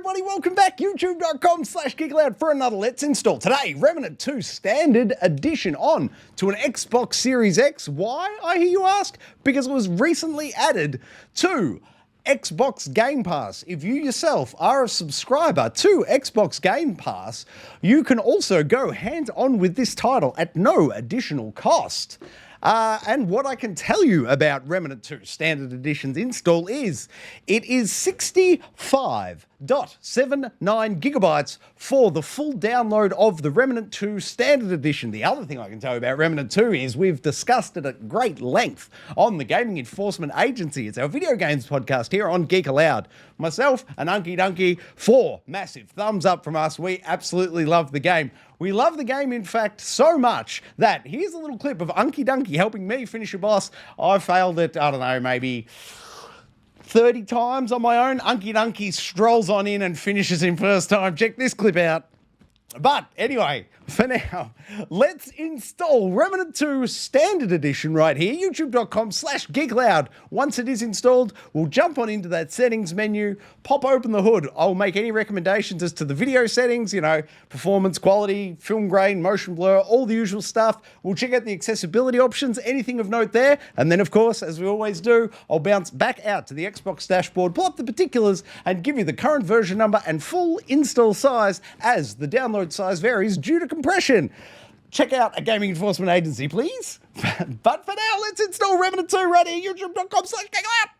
everybody, welcome back. YouTube.com/Geek Aloud for another Let's Install. Today, Remnant 2 Standard Edition on to an Xbox Series X. Why, I hear you ask? Because it was recently added to Xbox Game Pass. If you yourself are a subscriber to Xbox Game Pass, you can also go hands-on with this title at no additional cost. And what I can tell you about Remnant 2 Standard Edition's install is it is 65.79 gigabytes for the full download of the Remnant 2 Standard Edition. The other thing I can tell you about Remnant 2 is we've discussed it at great length on the Gaming Enforcement Agency. It's our video games podcast here on Geek Aloud. Myself and Unky Dunky, 4 massive thumbs up from us. We absolutely love the game. We love the game, in fact, so much that here's a little clip of Unky Dunky helping me finish a boss. I failed it, I don't know, maybe 30 times on my own. Unky Dunky strolls on in and finishes him first time. Check this clip out. But anyway, for now, let's install Remnant 2 Standard Edition right here, youtube.com/Geek Aloud. Once it is installed, we'll jump on into that settings menu, pop open the hood. I'll make any recommendations as to the video settings, you know, performance, quality, film grain, motion blur, all the usual stuff. We'll check out the accessibility options, anything of note there. And then, of course, as we always do, I'll bounce back out to the Xbox dashboard, pull up the particulars, and give you the current version number and full install size as the download size varies due to compression. Check out a Gaming Enforcement Agency, please. But for now, let's install Remnant 2 right here, youtube.com/Geek Aloud.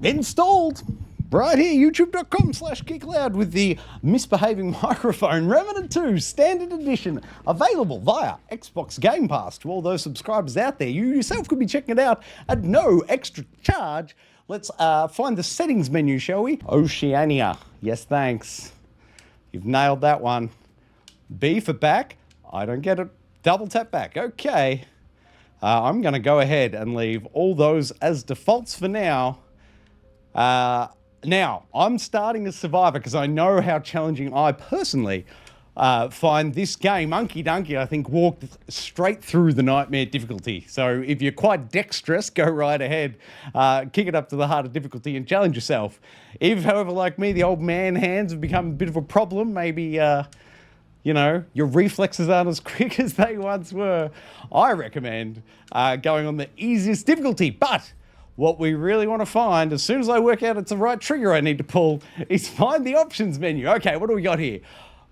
Installed right here, youtube.com/Geek Aloud with the misbehaving microphone. Remnant 2 Standard Edition, available via Xbox Game Pass to all those subscribers out there. You yourself could be checking it out at no extra charge. Let's find the settings menu, shall we? Oceania. Yes, thanks. You've nailed that one. B for back. I don't get it. Double tap back. Okay. I'm going to go ahead and leave all those as defaults for now. Now, I'm starting as Survivor because I know how challenging I personally find this game. Unky Dunky, I think, walked straight through the nightmare difficulty. So if you're quite dexterous, go right ahead, kick it up to the harder difficulty and challenge yourself. If, however, like me, the old man hands have become a bit of a problem, maybe, you know, your reflexes aren't as quick as they once were, I recommend going on the easiest difficulty. But what we really want to find, as soon as I work out it's the right trigger I need to pull, is find the options menu. Okay, what do we got here?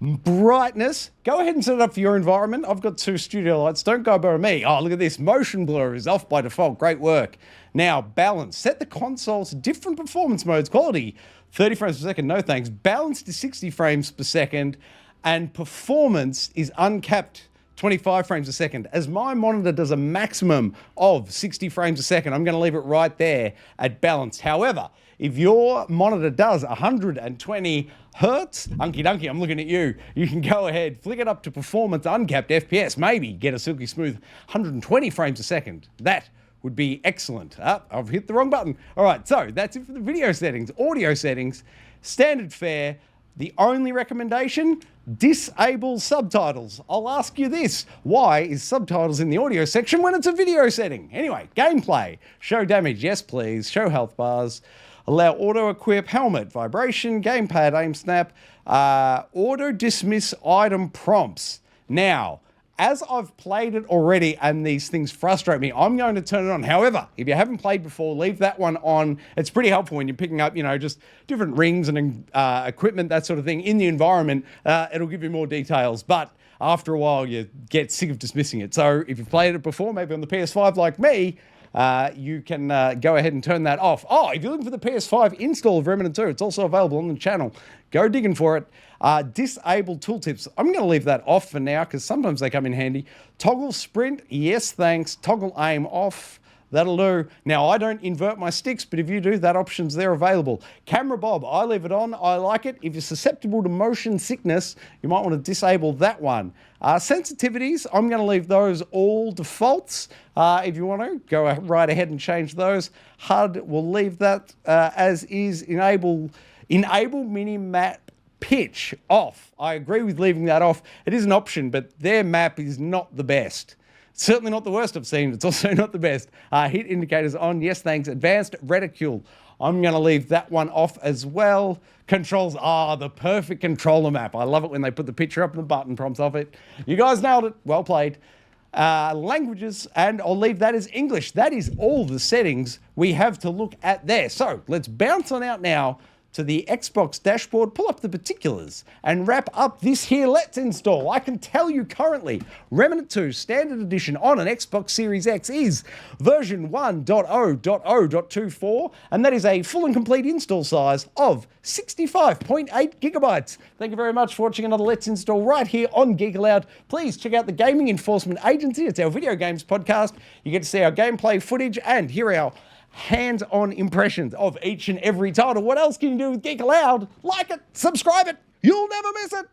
Brightness. Go ahead and set it up for your environment. I've got 2 studio lights. Don't go by me. Oh, look at this. Motion blur is off by default. Great work. Now, balance. Set the console to different performance modes. Quality, 30 frames per second. No thanks. Balance to 60 frames per second. And performance is uncapped 25 frames a second. As my monitor does a maximum of 60 frames a second, I'm going to leave it right there at balance. However, if your monitor does 120 hertz, Unky Dunky, I'm looking at you, you can go ahead, flick it up to performance uncapped FPS, maybe get a silky smooth 120 frames a second. That would be excellent. I've hit the wrong button. All right, so that's it for the video settings. Audio settings, standard fare. The only recommendation, disable subtitles. I'll ask you this, why is subtitles in the audio section when it's a video setting? Anyway, gameplay, show damage, yes please, show health bars, allow auto equip, helmet, vibration, gamepad, aim snap, auto dismiss item prompts. Now, as I've played it already and these things frustrate me, I'm going to turn it on. However, if you haven't played before, leave that one on. It's pretty helpful when you're picking up, you know, just different rings and equipment, that sort of thing in the environment. It'll give you more details, but after a while you get sick of dismissing it. So if you've played it before, maybe on the PS5 like me, you can go ahead and turn that off. Oh, if you're looking for the PS5 install of Remnant 2, it's also available on the channel. Go digging for it. Disable tooltips. I'm going to leave that off for now because sometimes they come in handy. Toggle sprint, yes thanks. Toggle aim off. That'll do. Now, I don't invert my sticks, but if you do, that option's there available. Camera bob, I leave it on. I like it. If you're susceptible to motion sickness, you might want to disable that one. Sensitivities, I'm going to leave those all defaults. If you want to, go right ahead and change those. HUD, we'll leave that as is. Enable mini-map pitch off. I agree with leaving that off. It is an option, but their map is not the best. Certainly not the worst I've seen. It's also not the best. Hit indicators on. Yes, thanks. Advanced reticule. I'm going to leave that one off as well. Controls. The perfect controller map. I love it when they put the picture up and the button prompts off it. You guys nailed it. Well played. Languages, and I'll leave that as English. That is all the settings we have to look at there. So let's bounce on out now to the Xbox dashboard, pull up the particulars, and wrap up this here Let's Install. I can tell you currently, Remnant 2 Standard Edition on an Xbox Series X is version 1.0.0.24, and that is a full and complete install size of 65.8 gigabytes. Thank you very much for watching another Let's Install right here on Geek Aloud. Please check out the Gaming Enforcement Agency. It's our video games podcast. You get to see our gameplay footage and hear our hands-on impressions of each and every title. What else can you do with Geek Aloud? Like it, subscribe it, you'll never miss it.